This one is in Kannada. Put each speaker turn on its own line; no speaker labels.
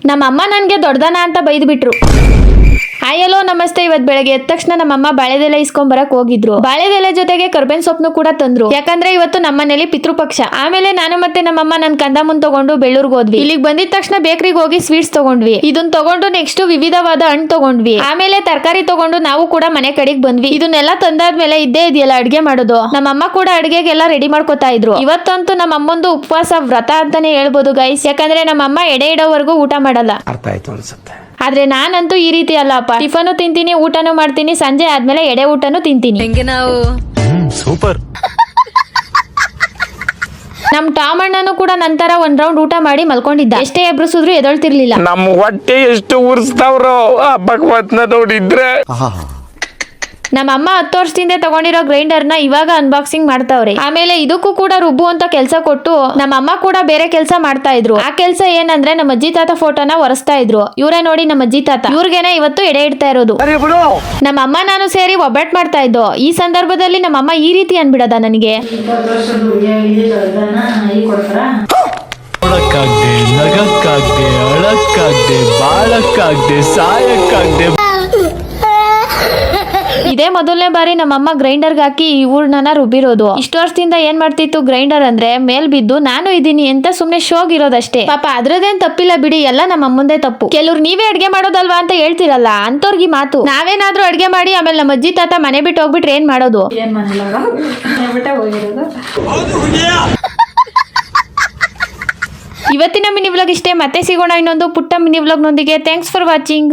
ನಮ್ಮಮ್ಮ ನನ್ಗೆ ದೊಡ್ಡದನ ಅಂತ ಬೈದು ಬಿಟ್ರು. ಹಾಯ್ ಹಲೋ ನಮಸ್ತೆ. ಇವತ್ ಬೆಳಗ್ಗೆ ಎದ್ದ ತಕ್ಷಣ ನಮ್ಮಮ್ಮ ಬಾಳೆದೆಲೆ ಇಸ್ಕೊಂಡ್ ಬರಕ್ ಹೋಗಿದ್ರು. ಬಾಳೆದೆಲೆ ಜೊತೆಗೆ ಕರ್ಬೇನ್ ಸೊಪ್ಪನ್ನು ಕೂಡ ತಂದ್ರು, ಯಾಕಂದ್ರೆ ಇವತ್ತು ನಮ್ಮನೇಲಿ ಪಿತೃಪಕ್ಷ. ಆಮೇಲೆ ನಾನು ಮತ್ತೆ ನಮ್ಮಮ್ಮ ನನ್ ಕಂದ ಮುಂದ್ ತಗೊಂಡು ಬೆಳ್ಳೂರ್ಗ್ ಹೋದ್ವಿ. ಇಲ್ಲಿಗೆ ಬಂದಿದ ತಕ್ಷಣ ಬೇಕರಿಗೆ ಹೋಗಿ ಸ್ವೀಟ್ಸ್ ತಗೊಂಡ್ವಿ. ಇದನ್ನ ತಗೊಂಡು ನೆಕ್ಸ್ಟ್ ವಿವಿಧವಾದ ಹಣ್ಣು ತಗೊಂಡ್ವಿ. ಆಮೇಲೆ ತರಕಾರಿ ತಗೊಂಡು ನಾವು ಕೂಡ ಮನೆ ಕಡೆಗೆ ಬಂದ್ವಿ. ಇದನ್ನೆಲ್ಲ ತಂದಾದ್ಮೇಲೆ ಇದ್ದೇ ಇದೆಯಲ್ಲ ಅಡ್ಗೆ ಮಾಡೋದು. ನಮ್ಮಮ್ಮ ಕೂಡ ಅಡ್ಗೆಗೆಲ್ಲ ರೆಡಿ ಮಾಡ್ಕೊತಾ ಇದ್ರು. ಇವತ್ತಂತೂ ನಮ್ಮಮ್ಮಂದು ಉಪವಾಸ ವ್ರತ ಅಂತಾನೆ ಹೇಳ್ಬೋದು ಗೈಸ್, ಯಾಕಂದ್ರೆ ನಮ್ಮಮ್ಮ ಎಡೆ ಇಡೋವರೆಗೂ ಊಟ ಮಾಡಲ್ಲ.
ಅರ್ಥ ಆಯ್ತು ಅನ್ಸುತ್ತೆ.
ಆದ್ರೆ ನಾನಂತೂ ಈ ರೀತಿ ಅಲ್ಲಪ್ಪ, ಟಿಫನು ತಿಂತೀನಿ, ಊಟನೂ ಮಾಡ್ತೀನಿ, ಸಂಜೆ ಆದ್ಮೇಲೆ ಎಡೆ ಊಟನೂ ತಿಂತೀನಿ.
ಸೂಪರ್.
ನಮ್ ಟಾಮ್ ಅಣ್ಣನು ಕೂಡ ನಂತರ ಒಂದ್ ರೌಂಡ್ ಊಟ ಮಾಡಿ ಮಲ್ಕೊಂಡಿದ್ದ. ಎಷ್ಟೇ ಎಬ್ರಿಸಿದ್ರು ಎದೊಳ್ತಿರ್ಲಿಲ್ಲ.
ನಮ್ ಹೊಟ್ಟೆ ಎಷ್ಟು ಉರ್ಸ್ತಾವ್ರೋ ಆ ಭಗವತ್ನ ನೋಡಿದ್ರೆ.
ನಮ್ಮ ಅಮ್ಮ 10 ವರ್ಷದಿಂದ ತಗೊಂಡಿರೋ ಗ್ರೈಂಡರ್ ನ ಇವಾಗ ಅನ್ಬಾಕ್ಸಿಂಗ್ ಮಾಡ್ತಾವ್ರೆ. ಆಮೇಲೆ ಇದಕ್ಕೂ ಕೂಡ ರುಬ್ಬು ಅಂತ ಕೆಲಸ ಕೊಟ್ಟು ನಮ್ಮ ಅಮ್ಮ ಕೂಡ ಬೇರೆ ಕೆಲಸ ಮಾಡ್ತಾ ಇದ್ರು. ಆ ಕೆಲಸ ಏನಂದ್ರೆ ನಮ್ಮ ಅಜ್ಜಿ ತಾತ ಫೋಟೋನ ಒರೆಸ್ತಾ ಇದ್ರು. ಇವರೇ ನೋಡಿ ನಮ್ಮ ಅಜ್ಜಿ ತಾತ. ಇವ್ರಿಗೇನೆ ಇವತ್ತು ಎಡೆ ಇಡ್ತಾ ಇರೋದು. ನಮ್ಮ ಅಮ್ಮ ನಾನು ಸೇರಿ ಒಬ್ಬಟ್ಟು ಮಾಡ್ತಾ ಇದ್ದೋ. ಈ ಸಂದರ್ಭದಲ್ಲಿ ನಮ್ಮ ಅಮ್ಮ ಈ ರೀತಿ ಅನ್ಬಿಡದ ನನಗೆ.
ನೋಡಕ್ಕಾಗ್ದೆ, ನಗಕ್ಕಾಗ್ದೆ, ಅಳಕ್ಕಾಗ್ದೆ, ಬಾಳಕ್ಕಾಗ್ದೆ, ಸಾಯಕ್ಕಾಗ್ದೆ.
ಇದೇ ಮೊದಲನೇ ಬಾರಿ ನಮ್ಮಮ್ಮ ಗ್ರೈಂಡರ್ಗೆ ಹಾಕಿ ಈ ಹೂರ್ಣನ ರುಬ್ಬಿರೋದು. ಇಷ್ಟು ವರ್ಷದಿಂದ ಏನ್ ಮಾಡ್ತಿತ್ತು ಗ್ರೈಂಡರ್ ಅಂದ್ರೆ ಮೇಲ್ ಬಿದ್ದು ನಾನು ಇದೀನಿ ಅಂತ ಸುಮ್ನೆ ಶೋಗ್ ಇರೋದಷ್ಟೇ. ಪಾಪ ಅದ್ರದೇನ್ ತಪ್ಪಿಲ್ಲ ಬಿಡಿ, ಎಲ್ಲ ನಮ್ಮ ಅಮ್ಮಂದೇ ತಪ್ಪು. ಕೆಲವ್ರು ನೀವೇ ಅಡ್ಗೆ ಮಾಡೋದಲ್ವಾ ಅಂತ ಹೇಳ್ತಿರಲ್ಲ, ಅಂತವ್ರಿಗೆ ಮಾತು. ನಾವೇನಾದ್ರೂ ಅಡ್ಗೆ ಮಾಡಿ ಆಮೇಲೆ ನಮ್ಮ ಅಜ್ಜಿ ತಾತ ಮನೆ ಬಿಟ್ಟು ಹೋಗ್ಬಿಟ್ರೆ ಏನ್ ಮಾಡೋದು? ಇವತ್ತಿನ ಮಿನಿ ವ್ಲಾಗ್ ಇಷ್ಟೇ. ಮತ್ತೆ ಸಿಗೋಣ ಇನ್ನೊಂದು ಪುಟ್ಟ ಮಿನಿ ವ್ಲಾಗ್ ನೊಂದಿಗೆ. Thanks for watching.